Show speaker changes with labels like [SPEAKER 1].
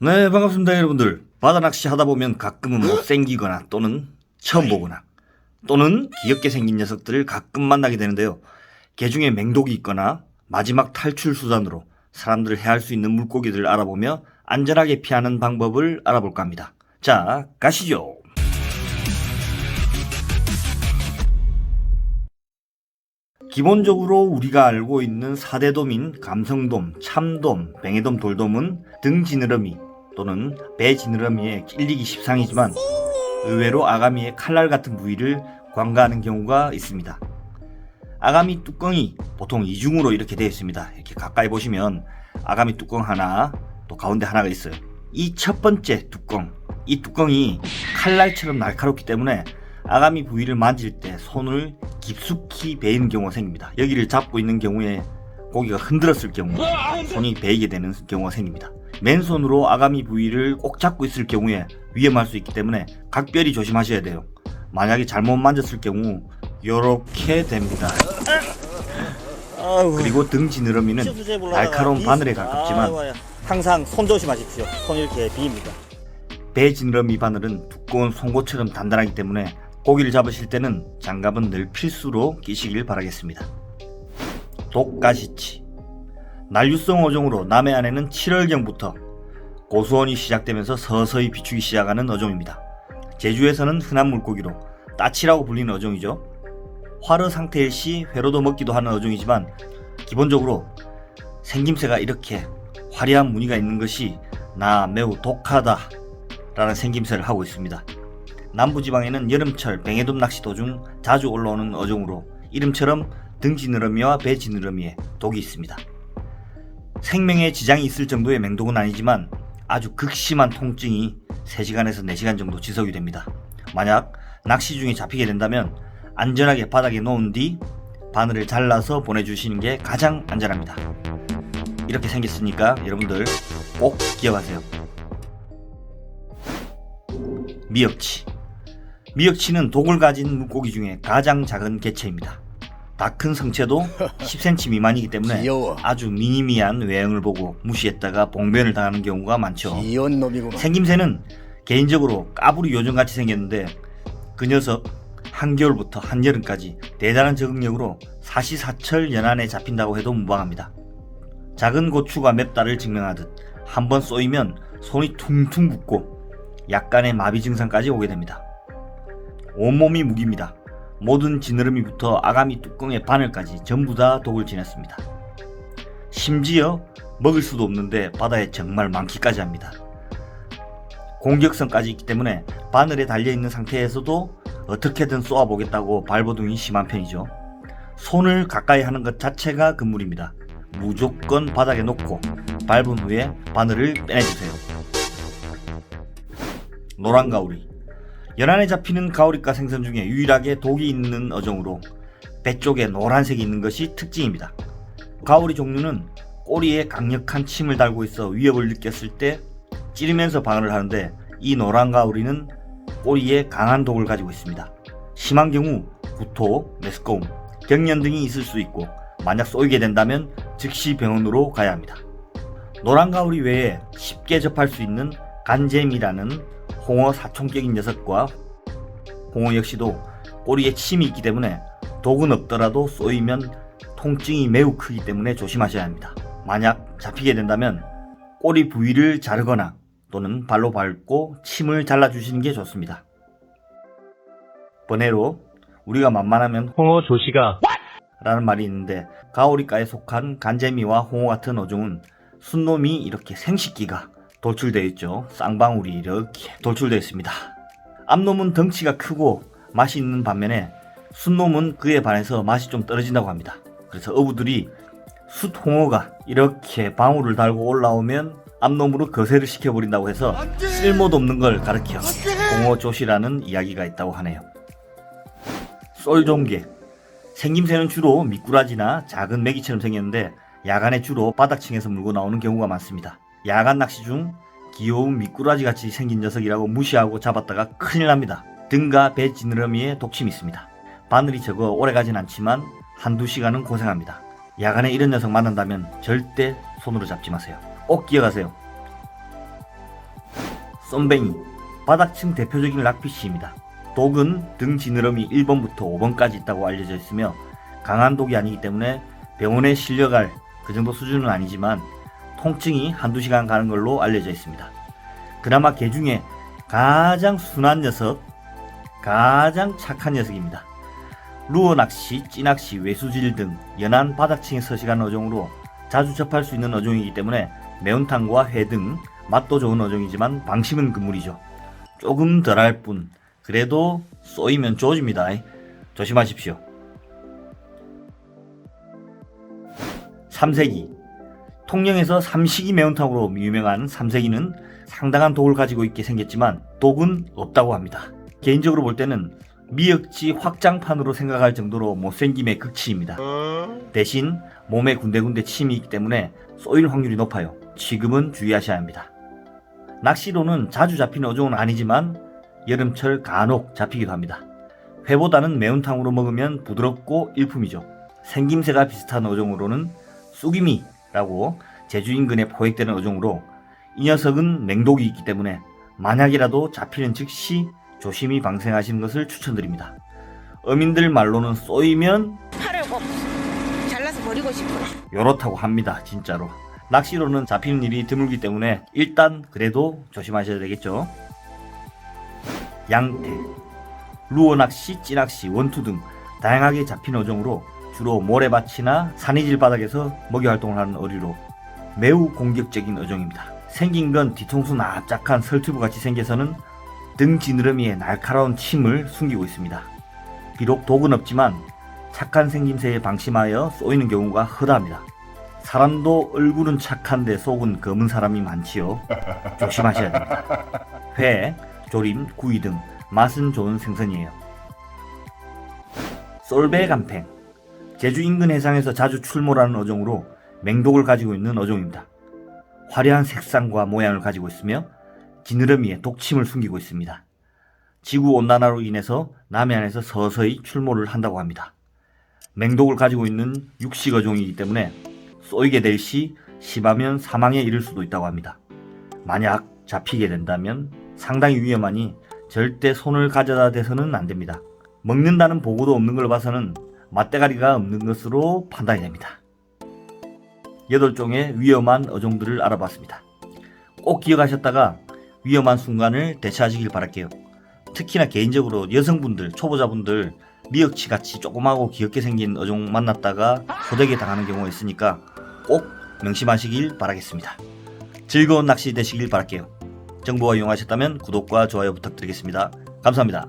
[SPEAKER 1] 네, 반갑습니다, 여러분들. 바다 낚시 하다 보면 가끔은 못생기거나 또는 처음 보거나 또는 귀엽게 생긴 녀석들을 가끔 만나게 되는데요. 개 중에 맹독이 있거나 마지막 탈출 수단으로 사람들을 해할 수 있는 물고기들을 알아보며 안전하게 피하는 방법을 알아볼까 합니다. 자, 가시죠. 기본적으로 우리가 알고 있는 4대 돔인 감성돔, 참돔, 뱅에돔, 돌돔은 등 지느러미 또는 배 지느러미에 찔리기 십상이지만 의외로 아가미의 칼날 같은 부위를 관가하는 경우가 있습니다. 아가미 뚜껑이 보통 이중으로 이렇게 되어 있습니다. 이렇게 가까이 보시면 아가미 뚜껑 하나, 또 가운데 하나가 있어요. 이 첫 번째 뚜껑, 이 뚜껑이 칼날처럼 날카롭기 때문에 아가미 부위를 만질 때 손을 깊숙이 베이는 경우가 생깁니다. 여기를 잡고 있는 경우에 고기가 흔들었을 경우 손이 베이게 되는 경우가 생깁니다. 맨손으로 아가미 부위를 꼭 잡고 있을 경우에 위험할 수 있기 때문에 각별히 조심하셔야 돼요. 만약에 잘못 만졌을 경우 이렇게 됩니다. 그리고 등 지느러미는 날카로운 바늘에 가깝지만
[SPEAKER 2] 항상 손 조심하십시오. 손 이렇게 비입니다.
[SPEAKER 1] 배 지느러미 바늘은 두꺼운 송곳처럼 단단하기 때문에 고기를 잡으실 때는 장갑은 늘 필수로 끼시길 바라겠습니다. 독가시치. 난류성 어종으로 남해안에는 7월경부터 고수온이 시작되면서 서서히 비추기 시작하는 어종입니다. 제주에서는 흔한 물고기로 따치라고 불리는 어종이죠. 활어 상태일 시 회로도 먹기도 하는 어종이지만 기본적으로 생김새가 이렇게 화려한 무늬가 있는 것이 나 매우 독하다 라는 생김새를 하고 있습니다. 남부지방에는 여름철 뱅에돔 낚시 도중 자주 올라오는 어종으로 이름처럼 등 지느러미와 배 지느러미에 독이 있습니다. 생명에 지장이 있을 정도의 맹독은 아니지만 아주 극심한 통증이 3시간에서 4시간 정도 지속이 됩니다. 만약 낚시 중에 잡히게 된다면 안전하게 바닥에 놓은 뒤 바늘을 잘라서 보내주시는 게 가장 안전합니다. 이렇게 생겼으니까 여러분들 꼭 기억하세요. 미역치. 미역치는 독을 가진 물고기 중에 가장 작은 개체입니다. 다 큰 성체도 10cm 미만이기 때문에
[SPEAKER 3] 귀여워.
[SPEAKER 1] 아주 미니미한 외형을 보고 무시했다가 봉변을 당하는 경우가 많죠.
[SPEAKER 3] 귀여운 놈이구만.
[SPEAKER 1] 생김새는 개인적으로 까불이 요정같이 생겼는데 그 녀석 한겨울부터 한여름까지 대단한 적응력으로 사시사철 연안에 잡힌다고 해도 무방합니다. 작은 고추가 맵다를 증명하듯 한번 쏘이면 손이 퉁퉁 붓고 약간의 마비 증상까지 오게 됩니다. 온몸이 무기입니다. 모든 지느러미부터 아가미 뚜껑의 바늘까지 전부 다 독을 지녔습니다. 심지어 먹을 수도 없는데 바다에 정말 많기까지 합니다. 공격성까지 있기 때문에 바늘에 달려있는 상태에서도 어떻게든 쏘아보겠다고 발버둥이 심한 편이죠. 손을 가까이 하는 것 자체가 금물입니다. 무조건 바닥에 놓고 밟은 후에 바늘을 빼내주세요. 노란가우리. 연안에 잡히는 가오리과 생선 중에 유일하게 독이 있는 어종으로 배 쪽에 노란색이 있는 것이 특징입니다. 가오리 종류는 꼬리에 강력한 침을 달고 있어 위협을 느꼈을 때 찌르면서 방어를 하는데 이 노란가오리는 꼬리에 강한 독을 가지고 있습니다. 심한 경우 구토, 메스꺼움, 경련 등이 있을 수 있고 만약 쏘이게 된다면 즉시 병원으로 가야 합니다. 노란가오리 외에 쉽게 접할 수 있는 간잼이라는 홍어 사촌격인 녀석과 홍어 역시도 꼬리에 침이 있기 때문에 독은 없더라도 쏘이면 통증이 매우 크기 때문에 조심하셔야 합니다. 만약 잡히게 된다면 꼬리 부위를 자르거나 또는 발로 밟고 침을 잘라주시는 게 좋습니다. 번외로 우리가 만만하면
[SPEAKER 4] 홍어 조시가
[SPEAKER 1] 라는 말이 있는데 가오리과에 속한 간재미와 홍어 같은 어종은 순놈이 이렇게 생식기가 돌출되어 있죠. 쌍방울이 이렇게 돌출되어 있습니다. 암놈은 덩치가 크고 맛이 있는 반면에 순놈은 그에 반해서 맛이 좀 떨어진다고 합니다. 그래서 어부들이 숫홍어가 이렇게 방울을 달고 올라오면 암놈으로 거세를 시켜버린다고 해서 쓸모도 없는 걸 가르쳐 홍어조시라는 이야기가 있다고 하네요. 쏠종개. 생김새는 주로 미꾸라지나 작은 메기처럼 생겼는데 야간에 주로 바닥층에서 물고 나오는 경우가 많습니다. 야간 낚시 중 귀여운 미꾸라지 같이 생긴 녀석이라고 무시하고 잡았다가 큰일 납니다. 등과 배 지느러미에 독침이 있습니다. 바늘이 적어 오래가진 않지만 한두 시간은 고생합니다. 야간에 이런 녀석 만난다면 절대 손으로 잡지 마세요. 꼭 기억하세요. 쏨뱅이, 바닥층 대표적인 락피쉬입니다. 독은 등 지느러미 1번부터 5번까지 있다고 알려져 있으며 강한 독이 아니기 때문에 병원에 실려갈 그 정도 수준은 아니지만 통증이 한두 시간 가는 걸로 알려져 있습니다. 그나마 개 중에 가장 순한 녀석, 가장 착한 녀석입니다. 루어 낚시, 찌낚시, 외수질 등 연안 바닥층에 서식하는 어종으로 자주 접할 수 있는 어종이기 때문에 매운탕과 회 등 맛도 좋은 어종이지만 방심은 금물이죠. 조금 덜할 뿐 그래도 쏘이면 조집니다. 조심하십시오. 삼색이, 통영에서 삼식이 매운탕으로 유명한 삼색이는 상당한 독을 가지고 있게 생겼지만 독은 없다고 합니다. 개인적으로 볼 때는 미역지 확장판으로 생각할 정도로 못생김의 극치입니다. 대신 몸에 군데군데 침이 있기 때문에 쏘일 확률이 높아요. 취급은 주의하셔야 합니다. 낚시로는 자주 잡히는 어종은 아니지만 여름철 간혹 잡히기도 합니다. 회보다는 매운탕으로 먹으면 부드럽고 일품이죠. 생김새가 비슷한 어종으로는 쑥이미라고 제주 인근에 포획되는 어종으로 이 녀석은 맹독이 있기 때문에 만약이라도 잡히는 즉시 조심히 방생하시는 것을 추천드립니다. 어민들 말로는 쏘이면
[SPEAKER 3] 팔을 꼭 잘라서 버리고 싶어요.
[SPEAKER 1] 요렇다고 합니다. 진짜로. 낚시로는 잡히는 일이 드물기 때문에 일단 그래도 조심하셔야 되겠죠. 양태, 루어 낚시, 찌낚시, 원투 등 다양하게 잡히는 어종으로 주로 모래밭이나 산이질 바닥에서 먹이 활동을 하는 어류로 매우 공격적인 어종입니다. 생긴 건 뒤통수 납작한 설투부 같이 생겨서는 등 지느러미에 날카로운 침을 숨기고 있습니다. 비록 독은 없지만 착한 생김새에 방심하여 쏘이는 경우가 허다합니다. 사람도 얼굴은 착한데 속은 검은 사람이 많지요. 조심하셔야 됩니다. 회, 조림, 구이 등 맛은 좋은 생선이에요. 솔배간팽, 제주 인근 해상에서 자주 출몰하는 어종으로 맹독을 가지고 있는 어종입니다. 화려한 색상과 모양을 가지고 있으며 지느러미에 독침을 숨기고 있습니다. 지구온난화로 인해서 남해안에서 서서히 출몰을 한다고 합니다. 맹독을 가지고 있는 육식 어종이기 때문에 쏘이게 될 시 심하면 사망에 이를 수도 있다고 합니다. 만약 잡히게 된다면 상당히 위험하니 절대 손을 가져다 대서는 안 됩니다. 먹는다는 보고도 없는 걸 봐서는 맛대가리가 없는 것으로 판단이 됩니다. 8종의 위험한 어종들을 알아봤습니다. 꼭 기억하셨다가 위험한 순간을 대처하시길 바랄게요. 특히나 개인적으로 여성분들, 초보자분들 미역치같이 조그마하고 귀엽게 생긴 어종 만났다가 호되게 당하는 경우가 있으니까 꼭 명심하시길 바라겠습니다. 즐거운 낚시 되시길 바랄게요. 정보가 유용하셨다면 구독과 좋아요 부탁드리겠습니다. 감사합니다.